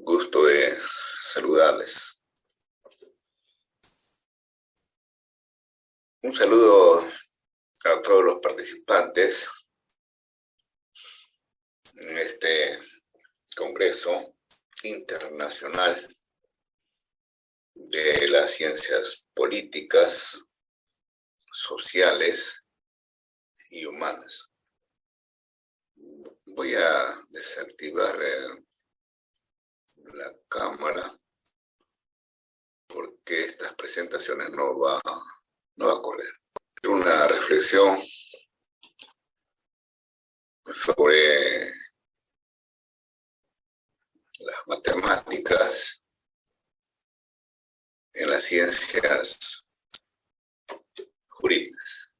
Gusto de saludarles. Un saludo a todos los participantes en este Congreso Internacional de las Ciencias Políticas, Sociales y Humanas. Voy a desactivar la cámara porque estas presentaciones no va a correr. Una reflexión sobre las matemáticas en las ciencias jurídicas.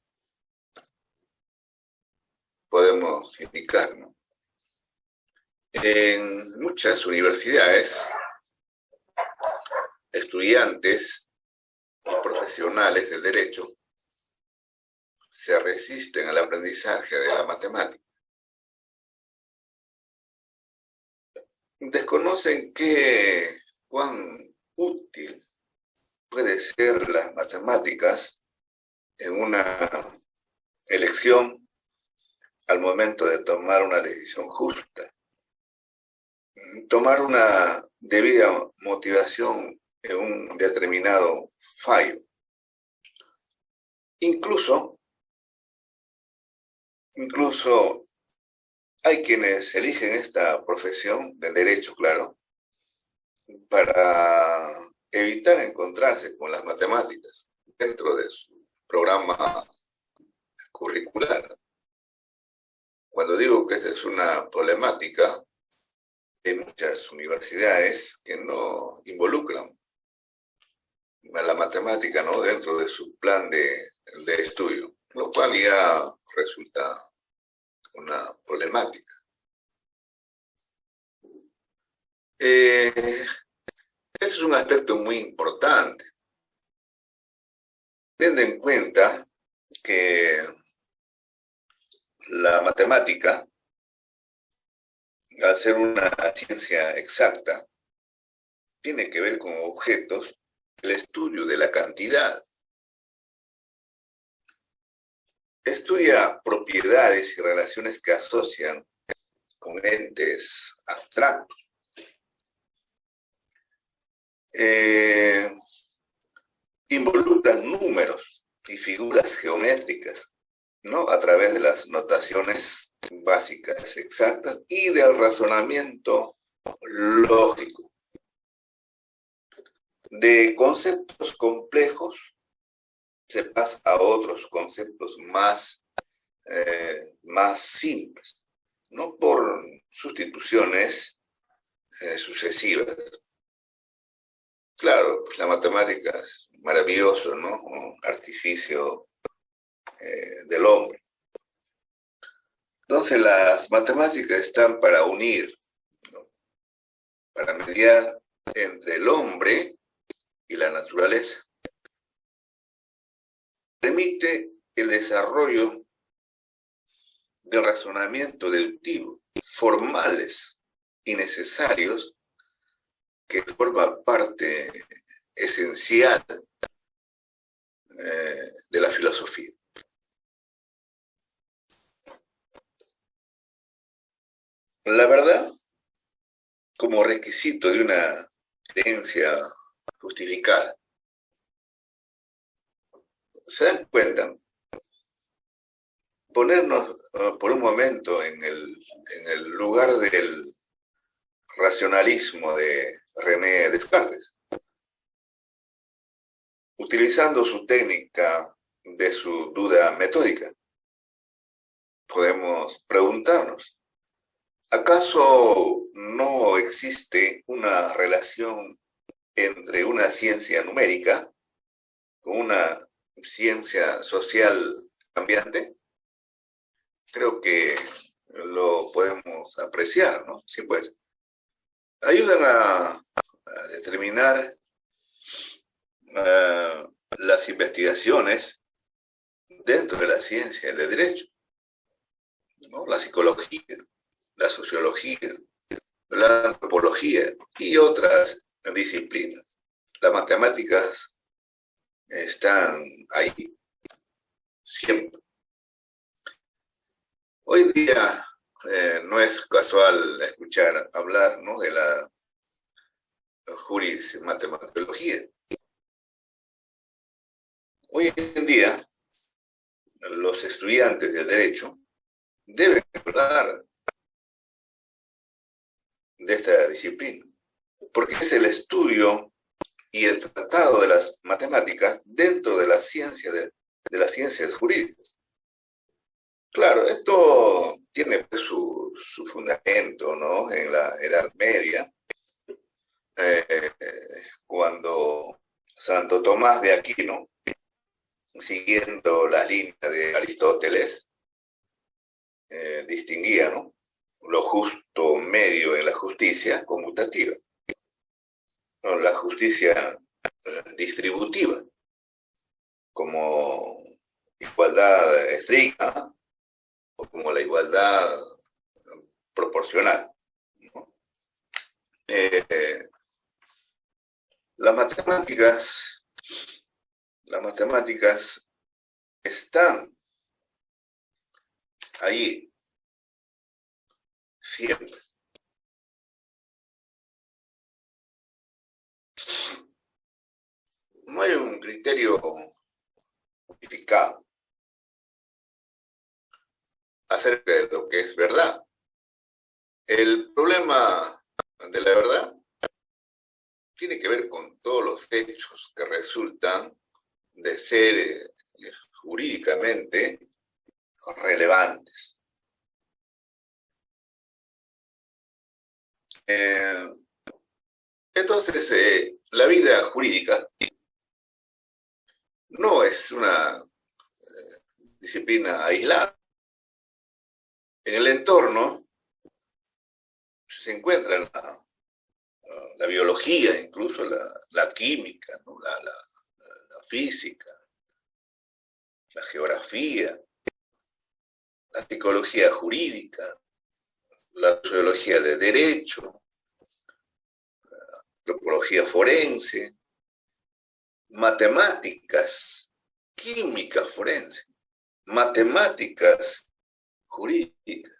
Podemos indicar, ¿no? En muchas universidades, estudiantes y profesionales del derecho se resisten al aprendizaje de la matemática. Desconocen cuán útil puede ser las matemáticas en una elección al momento de tomar una decisión justa, tomar una debida motivación en un determinado fallo. Incluso hay quienes eligen esta profesión del derecho, claro, para evitar encontrarse con las matemáticas dentro de su programa curricular. Cuando digo que esta es una problemática, hay muchas universidades que no involucran a la matemática, ¿no?, dentro de su plan de estudio, lo cual ya resulta una problemática. Este es un aspecto muy importante, teniendo en cuenta que la matemática, al ser una ciencia exacta, tiene que ver con objetos, el estudio de la cantidad. Estudia propiedades y relaciones que asocian con entes abstractos. Involucran números y figuras geométricas, ¿no?, a través de las notaciones básicas exactas y del razonamiento lógico. De conceptos complejos se pasa a otros conceptos más simples, no por sustituciones sucesivas. Claro, pues la matemática es maravilloso, ¿no?, un artificio del hombre. Entonces las matemáticas están para unir, ¿no?, para mediar entre el hombre y la naturaleza. Permite el desarrollo del razonamiento deductivo, formales y necesarios, que forma parte esencial de la filosofía. La verdad, como requisito de una creencia justificada. ¿Se dan cuenta? Ponernos por un momento en el lugar del racionalismo de René Descartes, utilizando su técnica de su duda metódica. Podemos preguntarnos, ¿acaso no existe una relación entre una ciencia numérica con una ciencia social cambiante? Creo que lo podemos apreciar, ¿no? Sí, pues, ayudan a determinar las investigaciones dentro de la ciencia del derecho, ¿no? La psicología, la sociología, la antropología y y otras disciplinas. Las matemáticas están ahí siempre. Hoy día no es casual escuchar hablar, ¿no?, de la jurismatematología. Hoy en día, los estudiantes de derecho deben hablar de esta disciplina, porque es el estudio y el tratado de las matemáticas dentro de la ciencia de las ciencias jurídicas. Claro, esto tiene pues, su fundamento, ¿no?, en la Edad Media, eh, cuando Santo Tomás de Aquino, siguiendo la línea de Aristóteles, distinguía, ¿no?, lo justo medio en la justicia conmutativa, ¿no?, la justicia distributiva, como igualdad estricta o como la igualdad proporcional, ¿no? Las matemáticas están ahí siempre. No hay un criterio unificado acerca de lo que es verdad. El problema de la verdad tiene que ver con todos los hechos que resultan de ser jurídicamente relevantes. Entonces, la vida jurídica no es una disciplina aislada. En el entorno se encuentra la biología, incluso la química, ¿no?, la física, la geografía, la psicología jurídica, la sociología de derecho, antropología forense, matemáticas, química forense, matemáticas jurídicas.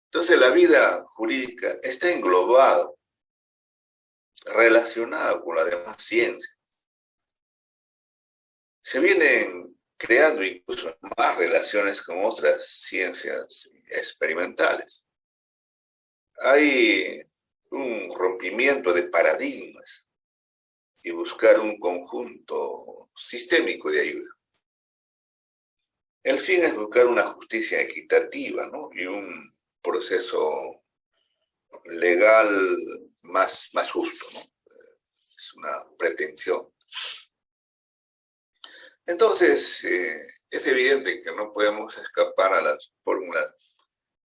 Entonces la vida jurídica está englobada, relacionada con la demás ciencia. Se vienen creando incluso más relaciones con otras ciencias experimentales. Hay un rompimiento de paradigmas y buscar un conjunto sistémico de ayuda. El fin es buscar una justicia equitativa, ¿no?, y un proceso legal más justo, ¿no? Es una pretensión. Entonces, es evidente que no podemos escapar a las fórmulas,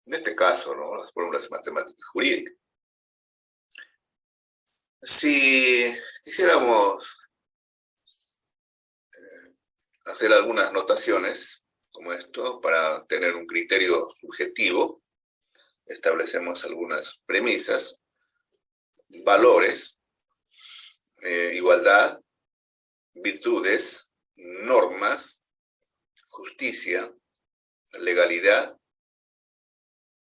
en este caso, ¿no?, las fórmulas matemáticas jurídicas. Si quisiéramos hacer algunas notaciones como esto para tener un criterio subjetivo, establecemos algunas premisas, valores, igualdad, virtudes, normas, justicia, legalidad.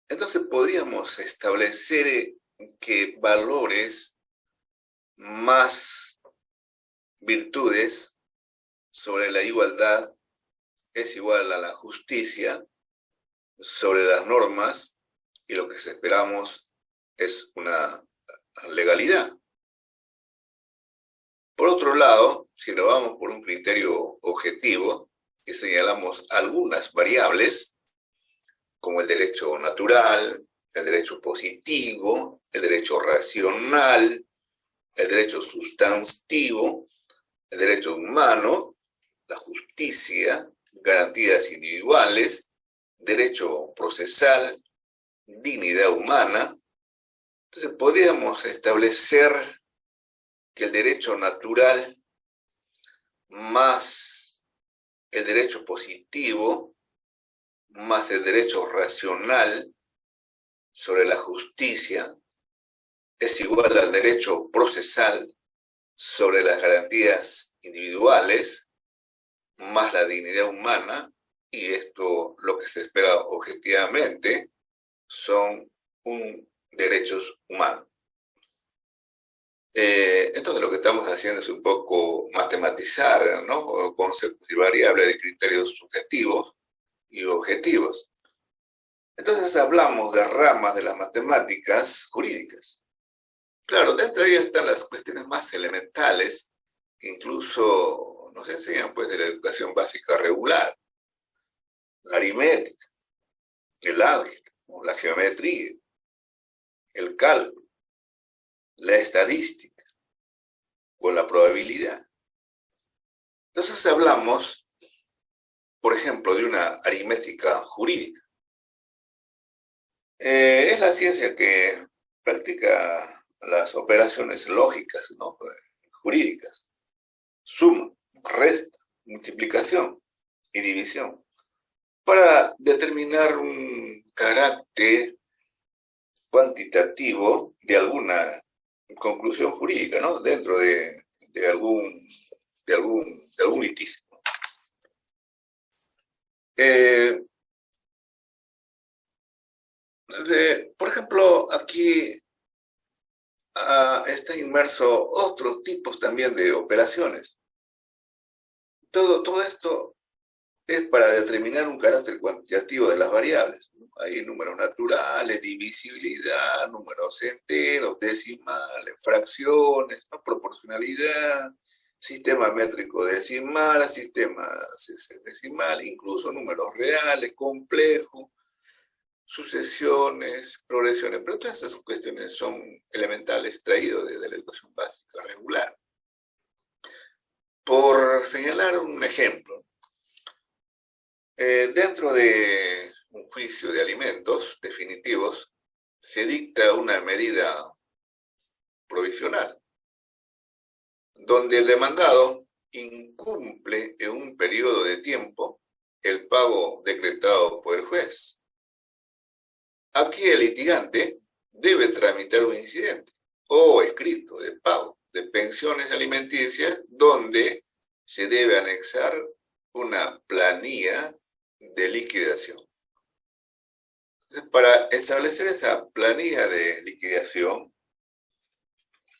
Entonces podríamos establecer que valores más virtudes sobre la igualdad es igual a la justicia sobre las normas, y lo que esperamos es una legalidad. Por otro lado, si nos vamos por un criterio objetivo y señalamos algunas variables, como el derecho natural, el derecho positivo, el derecho racional, el derecho sustantivo, el derecho humano, la justicia, garantías individuales, derecho procesal, dignidad humana, entonces podríamos establecer que el derecho natural más el derecho positivo más el derecho racional sobre la justicia es igual al derecho procesal sobre las garantías individuales más la dignidad humana, y esto lo que se espera objetivamente son derechos humanos. Entonces lo que estamos haciendo es un poco matematizar, ¿no?, conceptos y variables de criterios subjetivos y objetivos. Entonces hablamos de ramas de las matemáticas jurídicas. Claro, dentro de ellas están las cuestiones más elementales que incluso nos enseñan pues de la educación básica regular: la aritmética, el álgebra, ¿no?, la geometría, el cálculo, la estadística o la probabilidad. Entonces hablamos, por ejemplo, de una aritmética jurídica. Es la ciencia que practica las operaciones lógicas, ¿no?, jurídicas: suma, resta, multiplicación y división, para determinar un carácter cuantitativo de alguna conclusión jurídica, ¿no?, dentro de algún litigio. Por ejemplo, aquí está inmerso otros tipos también de operaciones. Todo esto es para determinar un carácter cuantitativo de las variables, ¿no? Hay números naturales, divisibilidad, números enteros, decimales, fracciones, ¿no?, proporcionalidad, sistema métrico decimal, sistema decimal, incluso números reales, complejos, sucesiones, progresiones. Pero todas esas cuestiones son elementales, traídos desde la educación básica regular. Por señalar un ejemplo, dentro de un juicio de alimentos definitivos se dicta una medida provisional, donde el demandado incumple en un periodo de tiempo el pago decretado por el juez. Aquí el litigante debe tramitar un incidente o escrito de pago de pensiones alimenticias, donde se debe anexar una planilla de liquidación. Entonces, para establecer esa planilla de liquidación,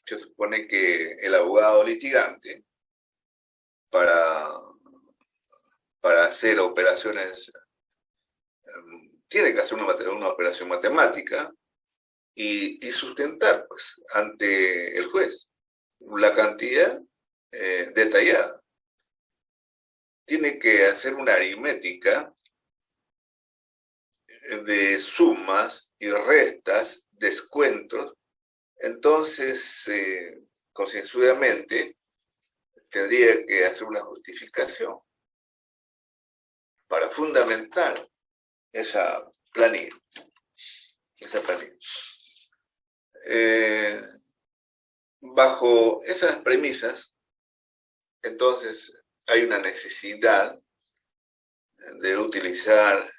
se supone que el abogado litigante, para hacer operaciones, tiene que hacer una operación matemática y sustentar pues ante el juez la cantidad detallada. Tiene que hacer una aritmética de sumas y restas, descuentos. Entonces, concienzudamente, tendría que hacer una justificación para fundamentar esa planilla. Bajo esas premisas, entonces, hay una necesidad de utilizar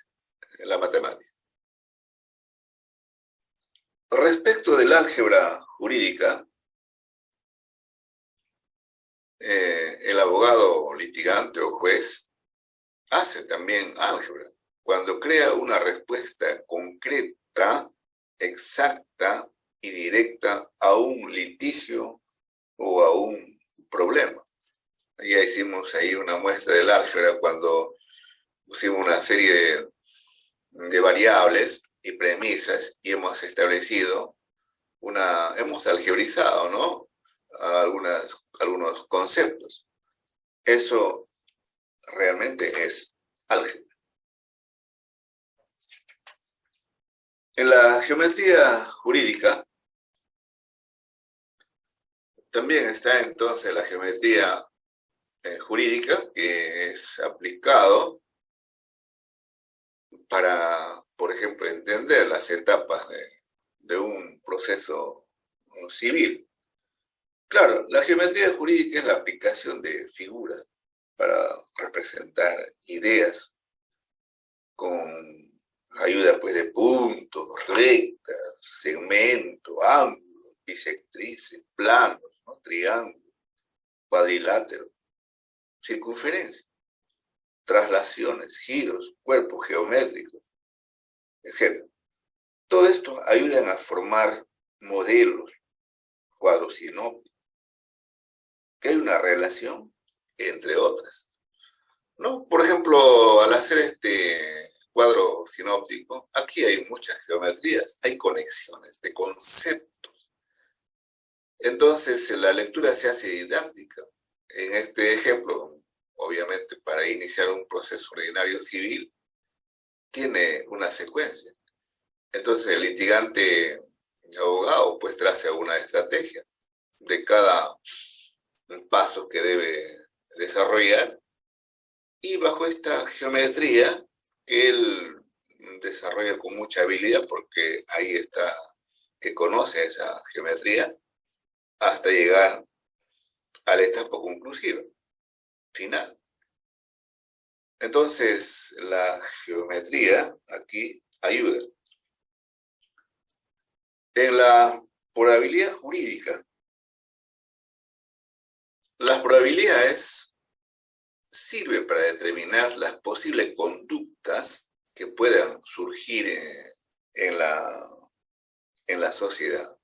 la matemática. Respecto del álgebra jurídica, el abogado litigante o juez hace también álgebra cuando crea una respuesta concreta, exacta y directa a un litigio o a un problema. Ya hicimos ahí una muestra del álgebra cuando pusimos una serie de variables y premisas y hemos establecido hemos algebrizado, ¿no?, algunos conceptos. Eso realmente es álgebra. En la geometría jurídica también está entonces la geometría jurídica, que es aplicado para, por ejemplo, entender las etapas de un proceso civil. Claro, la geometría jurídica es la aplicación de figuras para representar ideas con ayuda pues de puntos, rectas, segmentos, ángulos, bisectrices, planos, ¿no? Triángulos, cuadriláteros, circunferencias, traslaciones, giros, cuerpos geométricos, etc. Todo esto ayudan a formar modelos, cuadros sinópticos, que hay una relación entre otras, ¿no? Por ejemplo, al hacer este cuadro sinóptico, aquí hay muchas geometrías, hay conexiones de conceptos. Entonces, la lectura se hace didáctica. En este ejemplo, obviamente, para iniciar un proceso ordinario civil, tiene una secuencia. Entonces, el litigante abogado, pues, traza una estrategia de cada paso que debe desarrollar, y bajo esta geometría que él desarrolla con mucha habilidad, porque ahí está que conoce esa geometría, hasta llegar a la etapa conclusiva, final. Entonces, la geometría aquí ayuda. En la probabilidad jurídica, las probabilidades sirven para determinar las posibles conductas que puedan surgir en la sociedad.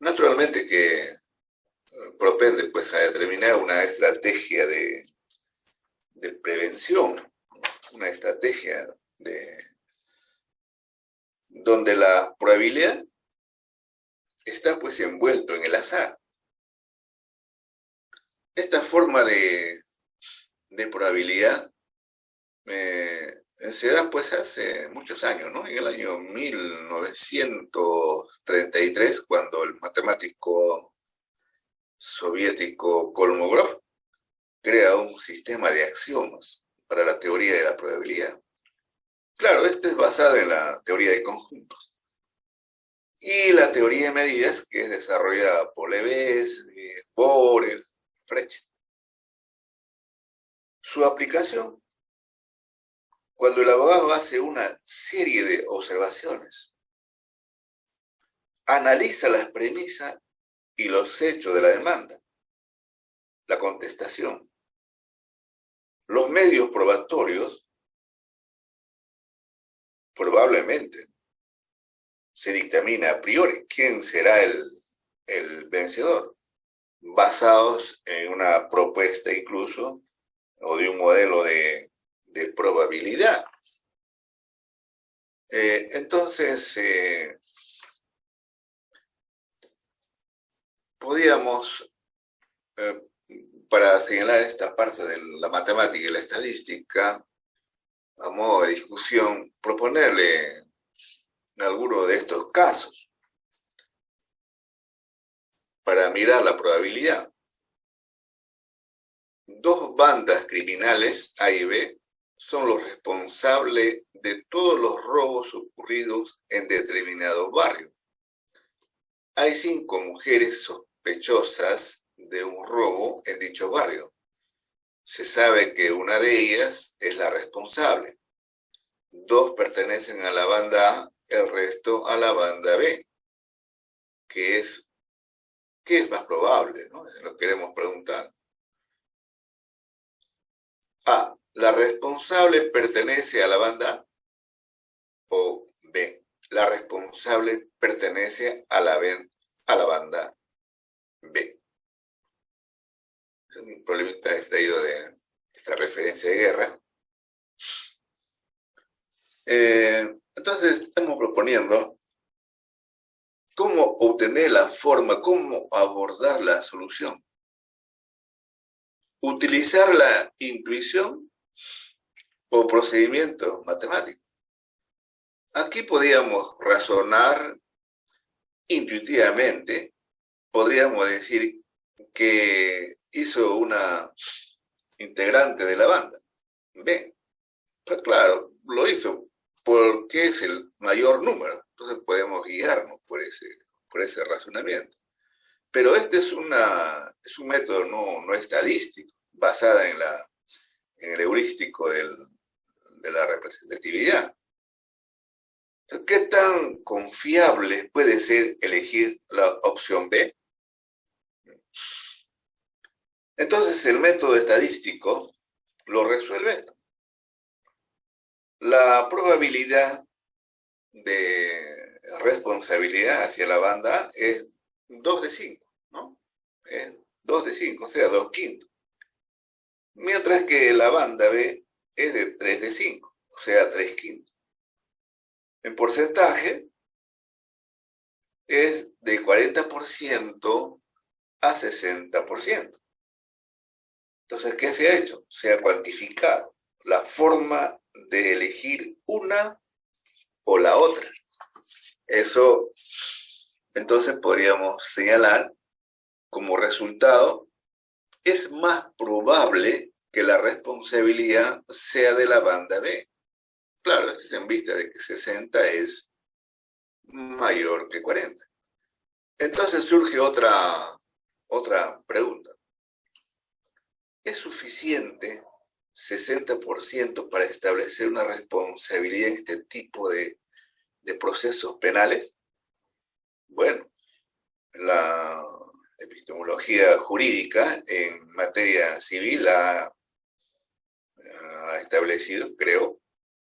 Naturalmente que propende, pues, a determinar una estrategia de prevención, una estrategia donde la probabilidad está, pues, envuelto en el azar. Esta forma de probabilidad se da, pues, hace muchos años, ¿no? En el año 1933, cuando el matemático soviético Kolmogorov crea un sistema de axiomas para la teoría de la probabilidad. Claro, esto es basado en la teoría de conjuntos. Y la teoría de medidas, que es desarrollada por Lebesgue, Borel, Frecht. Su aplicación, cuando el abogado hace una serie de observaciones, analiza las premisas y los hechos de la demanda, la contestación, los medios probatorios, probablemente se dictamina a priori quién será el vencedor, basados en una propuesta incluso o de un modelo de probabilidad. Entonces, podríamos, para señalar esta parte de la matemática y la estadística, a modo de discusión, proponerle alguno de estos casos para mirar la probabilidad. Dos bandas criminales, A y B, son los responsables de todos los robos ocurridos en determinado barrio. Hay 5 mujeres sospechosas de un robo en dicho barrio. Se sabe que una de ellas es la responsable. 2 pertenecen a la banda A, el resto a la banda B. ¿Qué es más probable, ¿no? Lo queremos preguntar. A, ¿la responsable pertenece a la banda A? O B, ¿la responsable pertenece a la banda B? Es un problemita extraído de esta referencia de guerra. Entonces, estamos proponiendo cómo obtener la forma, cómo abordar la solución. Utilizar la intuición o procedimiento matemático. Aquí podríamos razonar intuitivamente, podríamos decir que hizo una integrante de la banda B. Pues claro, lo hizo porque es el mayor número, entonces podemos guiarnos por ese razonamiento. Pero este es un método no estadístico, basado en el heurístico de la representatividad. ¿Qué tan confiable probable puede ser elegir la opción B. Entonces, el método estadístico lo resuelve esto. La probabilidad de responsabilidad hacia la banda A es 2 de 5, ¿no? Es 2 de 5, o sea, 2 quintos. Mientras que la banda B es de 3 de 5, o sea, 3 quintos. En porcentaje es de 40% a 60%. Entonces, ¿qué se ha hecho? Se ha cuantificado la forma de elegir una o la otra. Eso, entonces, podríamos señalar como resultado, es más probable que la responsabilidad sea de la banda B. Claro, esto es en vista de que 60 es mayor que 40. Entonces surge otra pregunta. ¿Es suficiente 60% para establecer una responsabilidad en este tipo de procesos penales? Bueno, la epistemología jurídica en materia civil ha establecido, creo,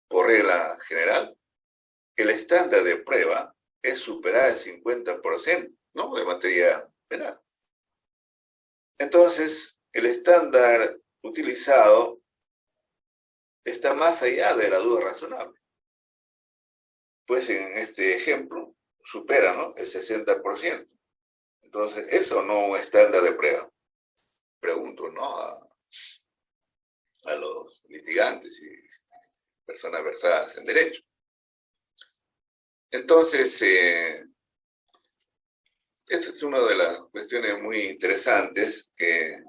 por regla general, que el estándar de prueba es superar el 50%, ¿no?, de materia penal. Entonces, el estándar utilizado está más allá de la duda razonable. Pues en este ejemplo supera, ¿no?, el 60%. Entonces, eso no es un estándar de prueba. Pregunto, ¿no?, a los litigantes y personas versadas en derecho. Entonces, esa es una de las cuestiones muy interesantes que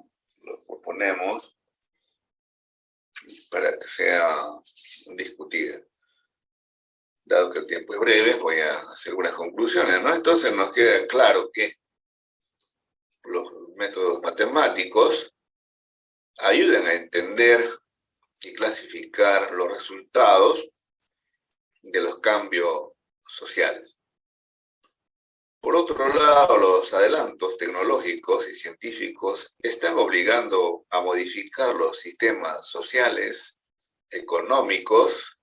proponemos para que sea discutida. Dado que el tiempo es breve, voy a hacer algunas conclusiones, ¿no? Entonces nos queda claro que los métodos matemáticos ayudan a entender y clasificar los resultados de los cambios sociales. Por otro lado, los adelantos tecnológicos y científicos están obligando a modificar los sistemas sociales, económicos,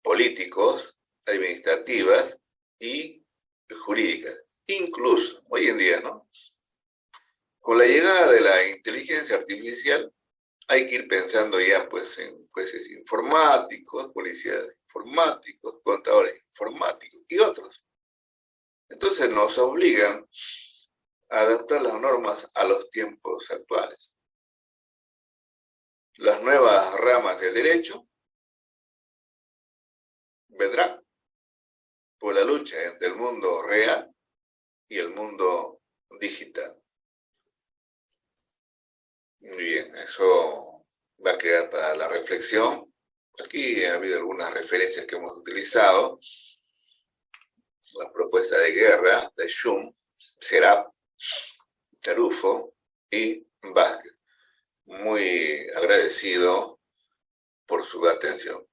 políticos, administrativas y jurídicas. Incluso, hoy en día, ¿no?, con la llegada de la inteligencia artificial, hay que ir pensando ya, pues, en jueces informáticos, policías informáticos, contadores informáticos y otros. Entonces nos obligan a adaptar las normas a los tiempos actuales. Las nuevas ramas del derecho vendrán por la lucha entre el mundo real y el mundo digital. Muy bien, eso va a quedar para la reflexión. Aquí ha habido algunas referencias que hemos utilizado. La propuesta de guerra de Schum, Serap, Tarufo y Vázquez. Muy agradecido por su atención.